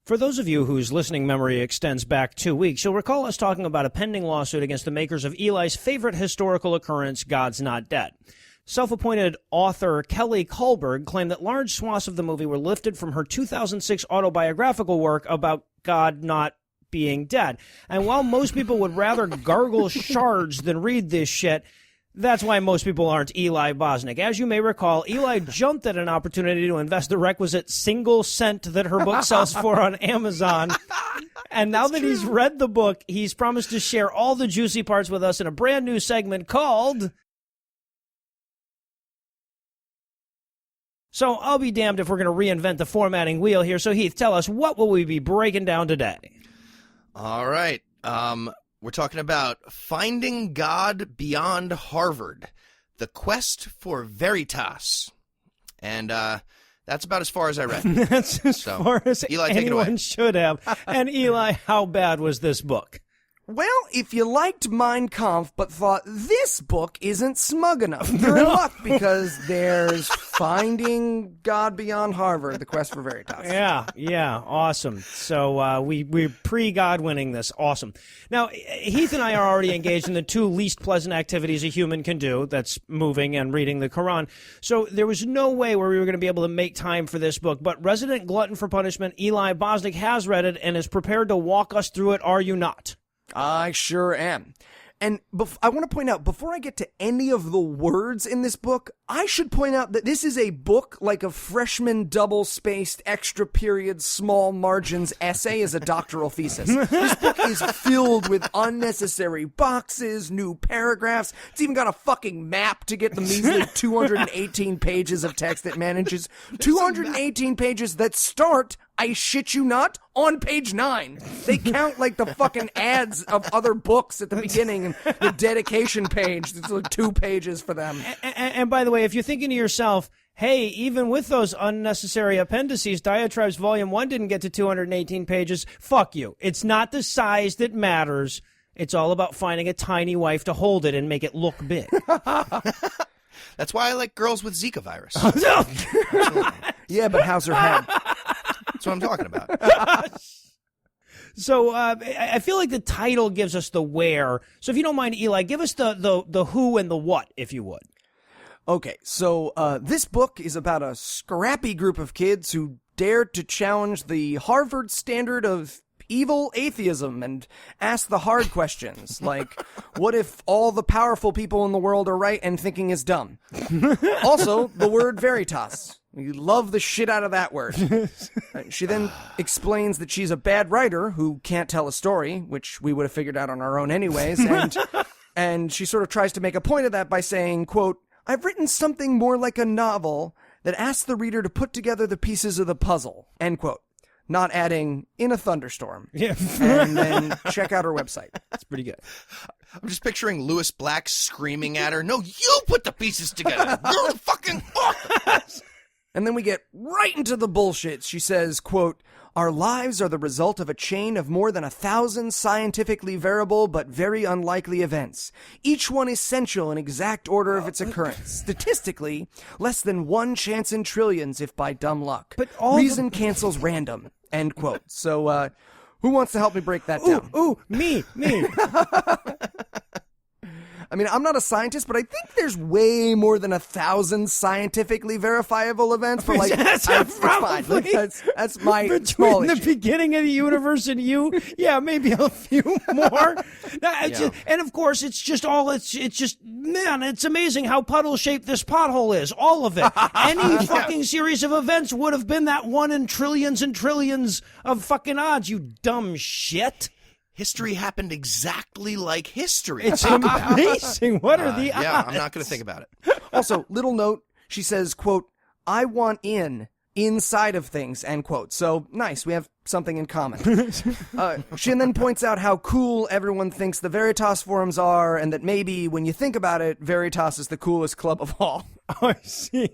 For those of you whose listening memory extends back 2 weeks, you'll recall us talking about a pending lawsuit against the makers of Eli's favorite historical occurrence, God's Not Dead. Self-appointed author Kelly Kullberg claimed that large swaths of the movie were lifted from her 2006 autobiographical work about God not being dead. And while most people would rather gargle shards than read this shit, that's why most people aren't Eli Bosnick. As you may recall, Eli jumped at an opportunity to invest the requisite single cent that her book sells for on Amazon. And now that he's read the book, he's promised to share all the juicy parts with us in a brand new segment called... So I'll be damned if we're going to reinvent the formatting wheel here. So Heath, tell us, what will we be breaking down today? All right. We're talking about Finding God Beyond Harvard, The Quest for Veritas. And that's about as far as I read. That's as far as Eli, anyone should have. And Eli, how bad was this book? Well, if you liked Mein Kampf but thought this book isn't smug enough, you're in luck because there's Finding God Beyond Harvard, The Quest for Veritas. Yeah, awesome. So we're pre-God winning this. Awesome. Now, Heath and I are already engaged in the two least pleasant activities a human can do, that's moving and reading the Quran. So there was no way where we were going to be able to make time for this book, but resident glutton for punishment Eli Bosnick has read it and is prepared to walk us through it, are you not? I sure am. And I want to point out, before I get to any of the words in this book, I should point out that this is a book like a freshman double-spaced, extra-period, small margins essay as a doctoral thesis. This book is filled with unnecessary boxes, new paragraphs. It's even got a fucking map to get the measly 218 pages of text it manages. 218 pages that start, I shit you not, on page 9. They count like the fucking ads of other books at the beginning and the dedication page. It's like 2 pages for them. And by the way, if you're thinking to yourself, hey, even with those unnecessary appendices, Diatribes Volume 1 didn't get to 218 pages, fuck you. It's not the size that matters. It's all about finding a tiny wife to hold it and make it look big. That's why I like girls with Zika virus. Yeah, but how's her head? That's what I'm talking about. So I feel like the title gives us the where. So if you don't mind, Eli, give us the who and the what, if you would. Okay, so this book is about a scrappy group of kids who dared to challenge the Harvard standard of evil atheism and ask the hard questions, like, what if all the powerful people in the world are right and thinking is dumb? Also, the word Veritas. We love the shit out of that word. She then explains that she's a bad writer who can't tell a story, which we would have figured out on our own anyways, and she sort of tries to make a point of that by saying, quote, I've written something more like a novel that asks the reader to put together the pieces of the puzzle, end quote. Not adding, in a thunderstorm. Yeah. And then check out her website. That's pretty good. I'm just picturing Lewis Black screaming at her, no, you put the pieces together. You're the fucking author. And then we get right into the bullshit. She says, quote, our lives are the result of a chain of more than 1,000 scientifically variable but very unlikely events. Each one essential in exact order of its occurrence. Statistically, less than 1 chance in trillions if by dumb luck. But all reason cancels random, end quote. So, who wants to help me break that down? Ooh, me. I mean, I'm not a scientist, but I think there's way more than 1,000 scientifically verifiable events. For like, That's it's fine. probably Like, that's my small between the issue. beginning of the universe and you. Yeah, maybe a few more. And of course, it's just man, it's amazing how puddle shaped this pothole is. All of it. Any fucking series of events would have been that one in trillions and trillions of fucking odds. You dumb shit. History happened exactly like history. It's amazing. What are the odds? Yeah, I'm not going to think about it. Also, little note, she says, quote, I want inside of things, end quote. So, nice, we have something in common. She then points out how cool everyone thinks the Veritas forums are, and that maybe, when you think about it, Veritas is the coolest club of all. Oh, I see.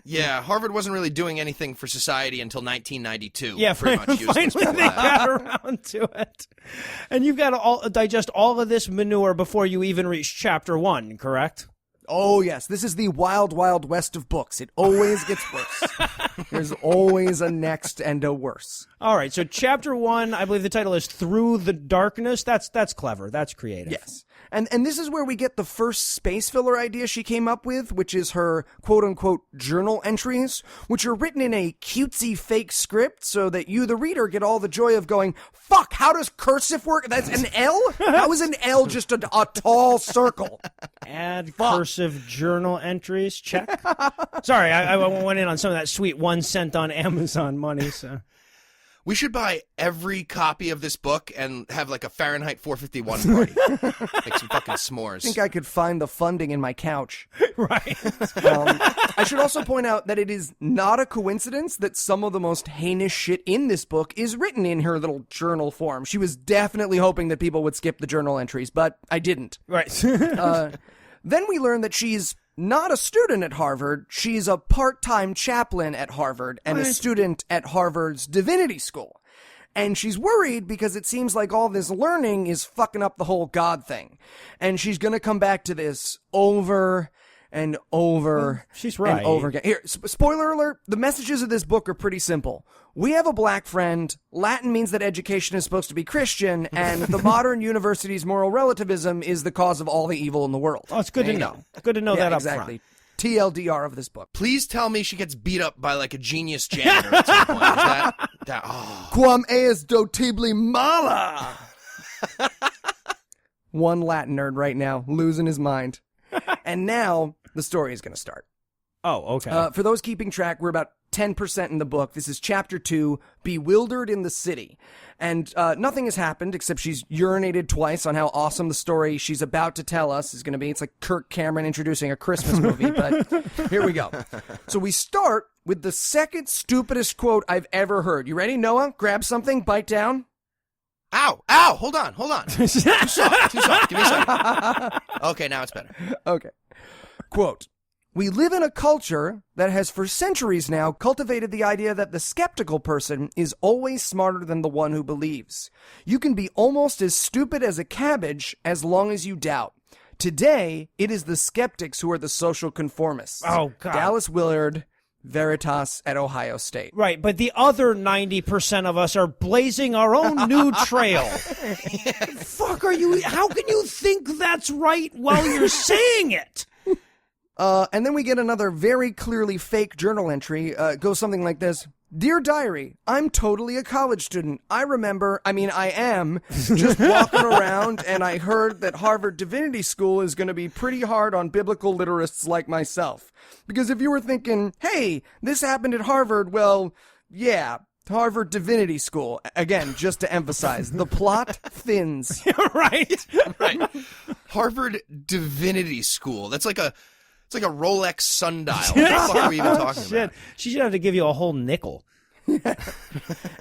Yeah, Harvard wasn't really doing anything for society until 1992. Yeah, pretty much useless finally they before that. got around to it. And you've got to digest all of this manure before you even reach chapter 1, correct? Oh, yes. This is the wild, wild west of books. It always gets worse. There's always a next and a worse. All right, so chapter 1, I believe the title is Through the Darkness. That's clever. That's creative. Yes. And this is where we get the first space filler idea she came up with, which is her quote-unquote journal entries, which are written in a cutesy fake script so that you, the reader, get all the joy of going, fuck, how does cursive work? That's an L? How is an L just a tall circle? Add cursive journal entries, check. Sorry, I went in on some of that sweet 1 cent on Amazon money, so... We should buy every copy of this book and have like a Fahrenheit 451 party. Like some fucking s'mores. I think I could find the funding in my couch. Right. I should also point out that it is not a coincidence that some of the most heinous shit in this book is written in her little journal form. She was definitely hoping that people would skip the journal entries, but I didn't. Right. Then we learn that she's not a student at Harvard. She's a part-time chaplain at Harvard and a student at Harvard's divinity school. And she's worried because it seems like all this learning is fucking up the whole God thing. And she's going to come back to this over and over she's right. and over again. Here, spoiler alert, the messages of this book are pretty simple. We have a black friend, Latin means that education is supposed to be Christian, and the modern university's moral relativism is the cause of all the evil in the world. Oh, it's good to know. Good to know that up exactly. front. TLDR of this book. Please tell me she gets beat up by like a genius janitor at some point. Is that oh. Quam eis dotibly mala. One Latin nerd right now, losing his mind. And now, the story is going to start. Oh, okay. For those keeping track, we're about 10% in the book. This is chapter 2, Bewildered in the City. And nothing has happened except she's urinated twice on how awesome the story she's about to tell us is going to be. It's like Kirk Cameron introducing a Christmas movie, but here we go. So we start with the second stupidest quote I've ever heard. You ready, Noah? Grab something, bite down. Ow! Ow! Hold on. Too soft. Give me a second. Okay, now it's better. Okay. Quote. We live in a culture that has for centuries now cultivated the idea that the skeptical person is always smarter than the one who believes. You can be almost as stupid as a cabbage as long as you doubt. Today, it is the skeptics who are the social conformists. Oh, God. Dallas Willard, Veritas at Ohio State. Right, but the other 90% of us are blazing our own new trail. Fuck are you? How can you think that's right while you're saying it? And then we get another very clearly fake journal entry. It goes something like this. Dear Diary, I'm totally a college student. I am just walking around and I heard that Harvard Divinity School is going to be pretty hard on biblical literasts like myself. Because if you were thinking, hey, this happened at Harvard, well, yeah, Harvard Divinity School. Again, just to emphasize, the plot thins. Right. Harvard Divinity School. It's like a Rolex sundial. What the fuck are we even talking about? She should have to give you a whole nickel.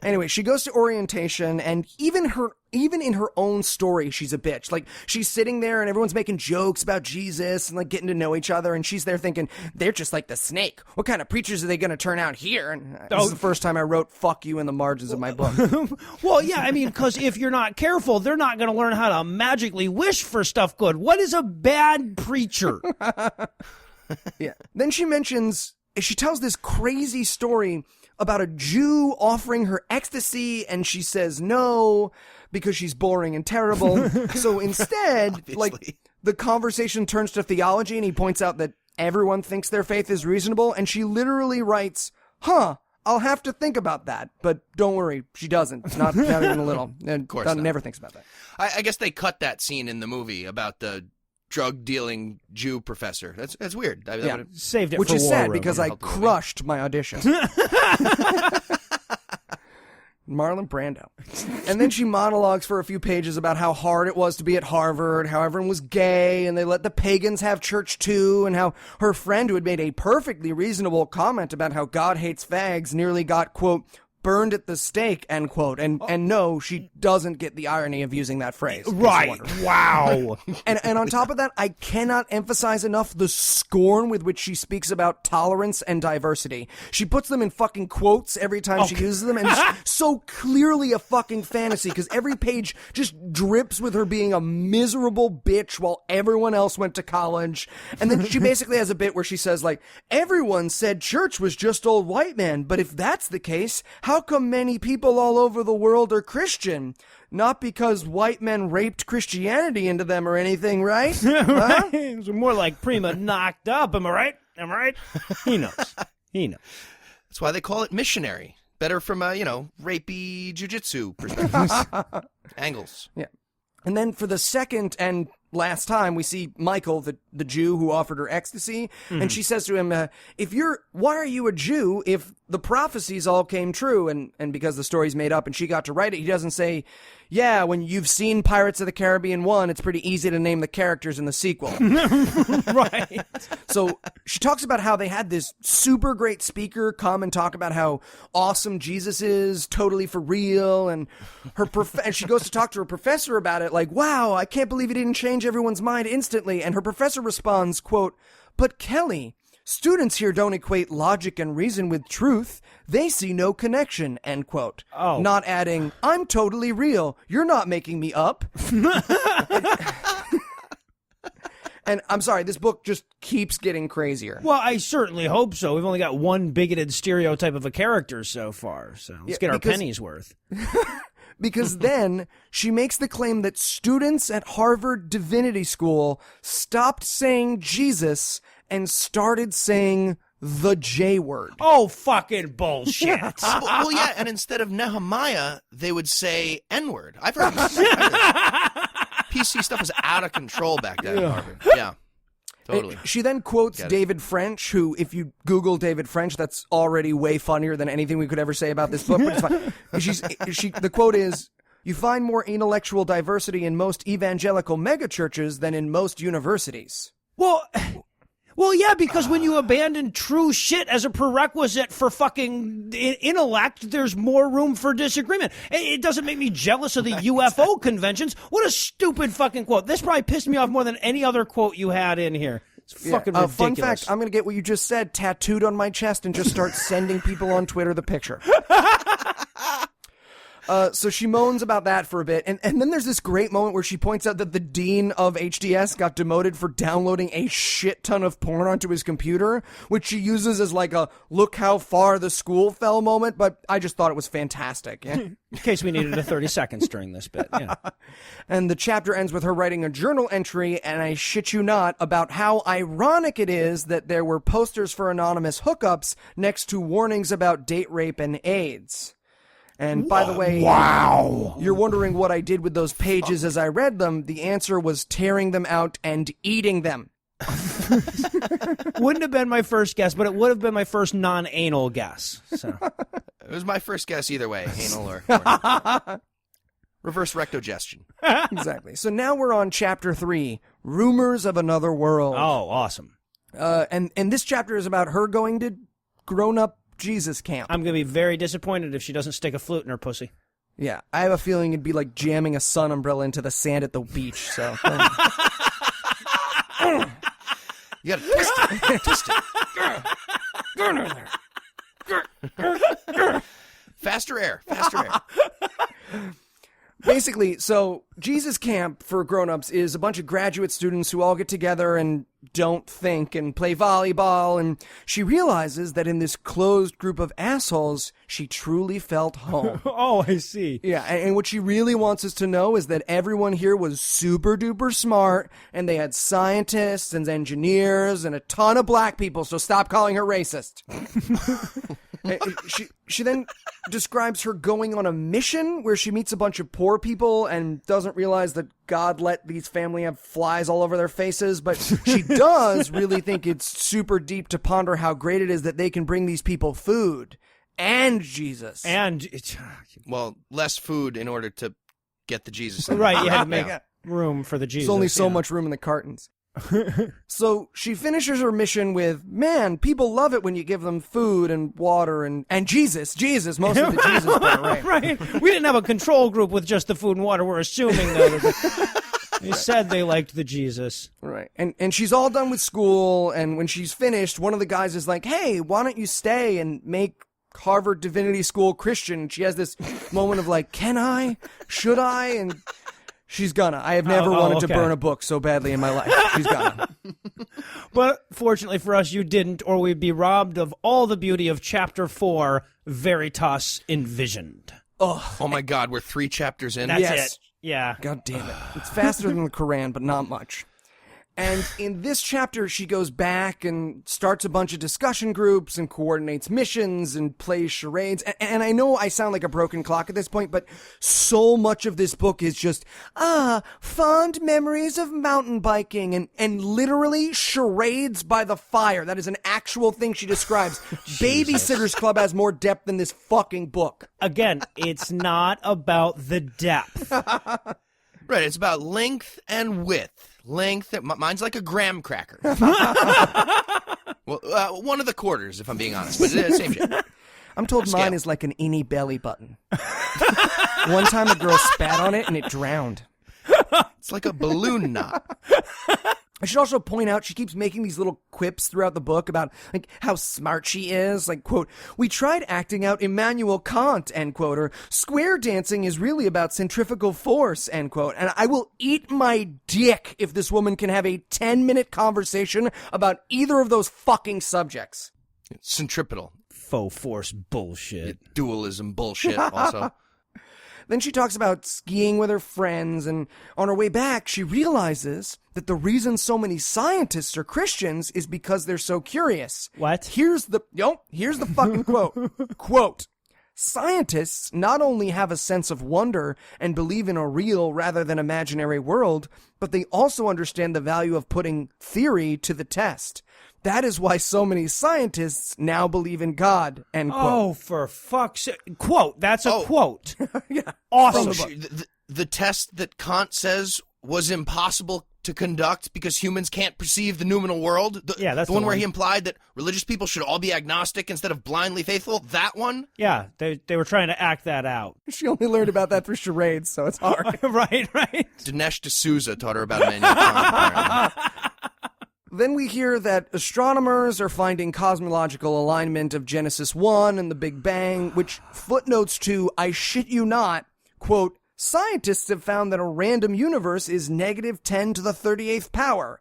Anyway, she goes to orientation, and even in her own story, she's a bitch. Like, she's sitting there, and everyone's making jokes about Jesus and like getting to know each other, and she's there thinking, they're just like the snake. What kind of preachers are they going to turn out here? And this is the first time I wrote "fuck you" in the margins of my book. Well, yeah, I mean, because if you're not careful, they're not going to learn how to magically wish for stuff good. What is a bad preacher? Yeah. Then she tells this crazy story about a Jew offering her ecstasy, and she says no because she's boring and terrible. So instead, like, the conversation turns to theology, and he points out that everyone thinks their faith is reasonable, and she literally writes, I'll have to think about that. But don't worry, she doesn't. Not even a little. And of course not. Never thinks about that. I guess they cut that scene in the movie about the drug-dealing Jew professor. That's weird. Saved it Which for is War sad Room. because I crushed my audition. Marlon Brando. And then she monologues for a few pages about how hard it was to be at Harvard, how everyone was gay, and they let the pagans have church too, and how her friend who had made a perfectly reasonable comment about how God hates fags nearly got, quote, burned at the stake, end quote. And no, she doesn't get the irony of using that phrase. Right. Wow. And on top of that, I cannot emphasize enough the scorn with which she speaks about tolerance and diversity. She puts them in fucking quotes every time she uses them, and it's so clearly a fucking fantasy, because every page just drips with her being a miserable bitch while everyone else went to college. And then she basically has a bit where she says, like, everyone said church was just old white men, but if that's the case, how come many people all over the world are Christian? Not because white men raped Christianity into them or anything, right? Huh? It's more like Prima knocked up. Am I right? Am I right? He knows. He knows. That's why they call it missionary. Better from a, rapey jujitsu perspective. Angles. Yeah. And then for the second and last time, we see Michael, the Jew who offered her ecstasy, and she says to him, why are you a Jew if the prophecies all came true? And because the story's made up and she got to write it, he doesn't say, yeah, when you've seen Pirates of the Caribbean 1, it's pretty easy to name the characters in the sequel. Right. So she talks about how they had this super great speaker come and talk about how awesome Jesus is, totally for real, and and she goes to talk to her professor about it, like, wow, I can't believe he didn't change everyone's mind instantly. And her professor responds, quote, but Kelly, students here don't equate logic and reason with truth. They see no connection, end quote. Oh. Not adding, I'm totally real. You're not making me up. And I'm sorry, this book just keeps getting crazier. Well, I certainly hope so. We've only got one bigoted stereotype of a character so far, so let's get our pennies worth. Because then she makes the claim that students at Harvard Divinity School stopped saying Jesus and started saying the J word. Oh, fucking bullshit. Well, yeah, and instead of Nehemiah, they would say N-word. I've heard PC stuff was out of control back then at Harvard. Yeah. Totally. She then quotes David French, who, if you Google David French, that's already way funnier than anything we could ever say about this book. But it's fine. The quote is, you find more intellectual diversity in most evangelical megachurches than in most universities. Well, yeah, because when you abandon true shit as a prerequisite for fucking intellect, there's more room for disagreement. It doesn't make me jealous of the UFO conventions. What a stupid fucking quote. This probably pissed me off more than any other quote you had in here. It's fucking ridiculous. Fun fact, I'm going to get what you just said tattooed on my chest and just start sending people on Twitter the picture. So she moans about that for a bit, and then there's this great moment where she points out that the dean of HDS got demoted for downloading a shit ton of porn onto his computer, which she uses as like a look how far the school fell moment, but I just thought it was fantastic. Yeah. In case we needed a 30 seconds during this bit, yeah. And the chapter ends with her writing a journal entry, and I shit you not, about how ironic it is that there were posters for anonymous hookups next to warnings about date rape and AIDS. And by the way, wow, you're wondering what I did with those pages as I read them. The answer was tearing them out and eating them. Wouldn't have been my first guess, but it would have been my first non-anal guess. So it was my first guess either way, anal or reverse rectogestion. Exactly. So now we're on chapter 3, Rumors of Another World. Oh, awesome. And this chapter is about her going to grown-up Jesus camp. I'm going to be very disappointed if she doesn't stick a flute in her pussy. Yeah, I have a feeling it'd be like jamming a sun umbrella into the sand at the beach, so... You gotta twist it. Go in there. Faster air. Basically, so Jesus Camp for grown-ups is a bunch of graduate students who all get together and don't think and play volleyball, and she realizes that in this closed group of assholes, she truly felt home. Oh, I see. Yeah, and what she really wants us to know is that everyone here was super-duper smart, and they had scientists and engineers and a ton of black people, so stop calling her racist. She then describes her going on a mission where she meets a bunch of poor people and doesn't realize that God let these family have flies all over their faces, but she does really think it's super deep to ponder how great it is that they can bring these people food and Jesus. And well, less food in order to get the Jesus. Right, you had to make room for the Jesus. There's only so much room in the cartons. So she finishes her mission with, man, people love it when you give them food and water and Jesus, most of the Jesus part, right? Right. We didn't have a control group with just the food and water. We're assuming, though, that they said they liked the Jesus. Right. And she's all done with school, and when she's finished, one of the guys is like, hey, why don't you stay and make Harvard Divinity School Christian? And she has this moment of like, can I? Should I? And she's gonna. I have never wanted to burn a book so badly in my life. She's gonna. But fortunately for us, you didn't, or we'd be robbed of all the beauty of Chapter 4, Veritas Envisioned. Oh my God, we're 3 chapters in. That's it. Yeah. God damn it. It's faster than the Quran, but not much. And in this chapter, she goes back and starts a bunch of discussion groups and coordinates missions and plays charades. And I know I sound like a broken clock at this point, but so much of this book is just, fond memories of mountain biking and literally charades by the fire. That is an actual thing she describes. Babysitter's Club has more depth than this fucking book. Again, it's not about the depth. Right, it's about length and width. Mine's like a graham cracker. Well, one of the quarters, if I'm being honest, but same shit. I'm told mine is like an innie belly button. One time a girl spat on it and it drowned. It's like a balloon knot. I should also point out she keeps making these little quips throughout the book about like how smart she is. Like, quote, we tried acting out Immanuel Kant, end quote, or square dancing is really about centrifugal force, end quote. And I will eat my dick if this woman can have a 10-minute conversation about either of those fucking subjects. Centripetal. Faux force bullshit. Dualism bullshit also. Then she talks about skiing with her friends, and on her way back, she realizes that the reason so many scientists are Christians is because they're so curious. What? Here's the fucking quote. Quote, scientists not only have a sense of wonder and believe in a real rather than imaginary world, but they also understand the value of putting theory to the test. That is why so many scientists now believe in God, end quote. Oh, for fuck's sake. Quote. That's a quote. Yeah. Awesome. The test that Kant says was impossible to conduct because humans can't perceive the noumenal world. That's the one where he implied that religious people should all be agnostic instead of blindly faithful. That one? Yeah, they were trying to act that out. She only learned about that through charades, so it's hard. Right. Dinesh D'Souza taught her about Immanuel Kant, apparently. Then we hear that astronomers are finding cosmological alignment of Genesis 1 and the Big Bang, which footnotes to, I shit you not, quote, scientists have found that a random universe is negative 10 to the 38th power.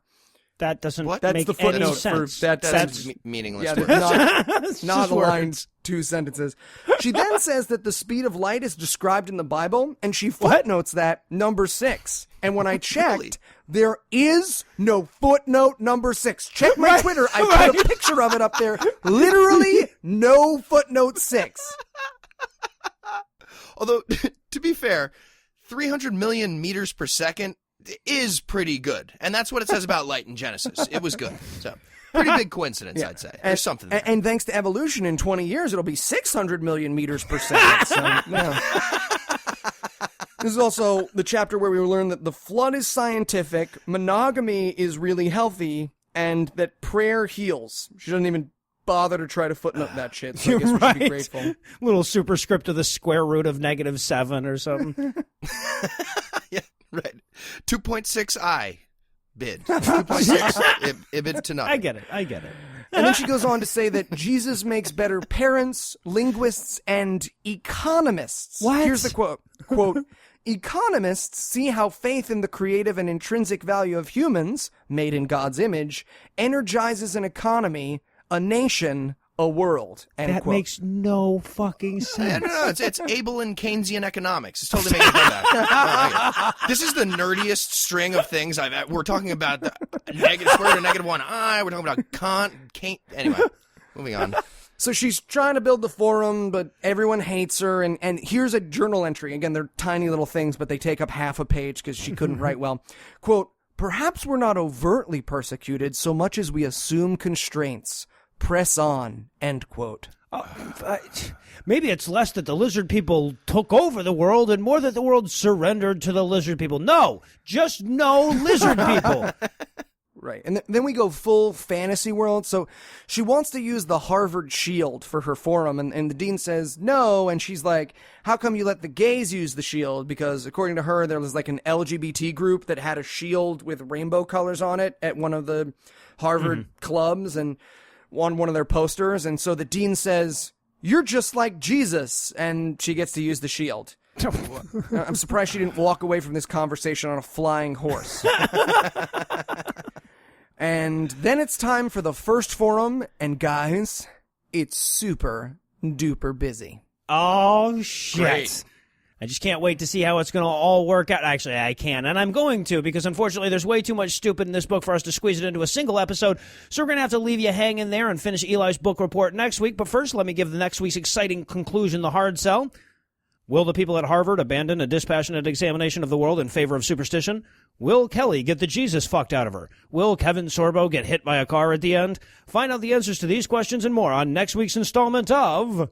That doesn't What? That's make the footnote any sense. for that. That's meaningless. Yeah, to me. not just aligned words. 2 sentences. She then says that the speed of light is described in the Bible, and she footnotes that number 6. And when I checked, Really? there is no footnote number 6. Check my Twitter. I put a picture of it up there. Literally no footnote 6. Although, to be fair, 300 million meters per second is pretty good. And that's what it says about light in Genesis. It was good. So, pretty big coincidence, I'd say. There's something there. And thanks to evolution, in 20 years, it'll be 600 million meters per second. So, yeah. This is also the chapter where we learn that the flood is scientific, monogamy is really healthy, and that prayer heals. She doesn't even bother to try to footnote that shit, so I guess we should be grateful. Little superscript of the square root of -7 or something. Yeah, right. 2.6i bid. 2.6 ibid to nothing. I get it. And then she goes on to say that Jesus makes better parents, linguists, and economists. What? Here's the quote. Quote, economists see how faith in the creative and intrinsic value of humans, made in God's image, energizes an economy, a nation, a world. End That quote. makes no fucking sense. No, it's Abel and Keynesian economics. It's totally making that. This is the nerdiest string of things we're talking about the square root of -1i. We're talking about Kant, Cain. Anyway, moving on. So she's trying to build the forum, but everyone hates her. And here's a journal entry. Again, they're tiny little things, but they take up half a page because she couldn't write well. Quote, perhaps we're not overtly persecuted so much as we assume constraints. Press on, end quote. Maybe it's less that the lizard people took over the world and more that the world surrendered to the lizard people. No, just no lizard people. Right. And then we go full fantasy world. So she wants to use the Harvard shield for her forum, and the dean says no, and she's like, how come you let the gays use the shield? Because according to her, there was like an LGBT group that had a shield with rainbow colors on it at one of the Harvard clubs and on one of their posters. And so the dean says, you're just like Jesus, and she gets to use the shield. I'm surprised she didn't walk away from this conversation on a flying horse. And then it's time for the first forum, and guys, it's super duper busy. Oh, shit. Great. I just can't wait to see how it's going to all work out. Actually, I can, and I'm going to, because unfortunately there's way too much stupid in this book for us to squeeze it into a single episode, so we're going to have to leave you hanging there and finish Eli's book report next week. But first, let me give the next week's exciting conclusion the hard sell. Will the people at Harvard abandon a dispassionate examination of the world in favor of superstition? Will Kelly get the Jesus fucked out of her? Will Kevin Sorbo get hit by a car at the end? Find out the answers to these questions and more on next week's installment of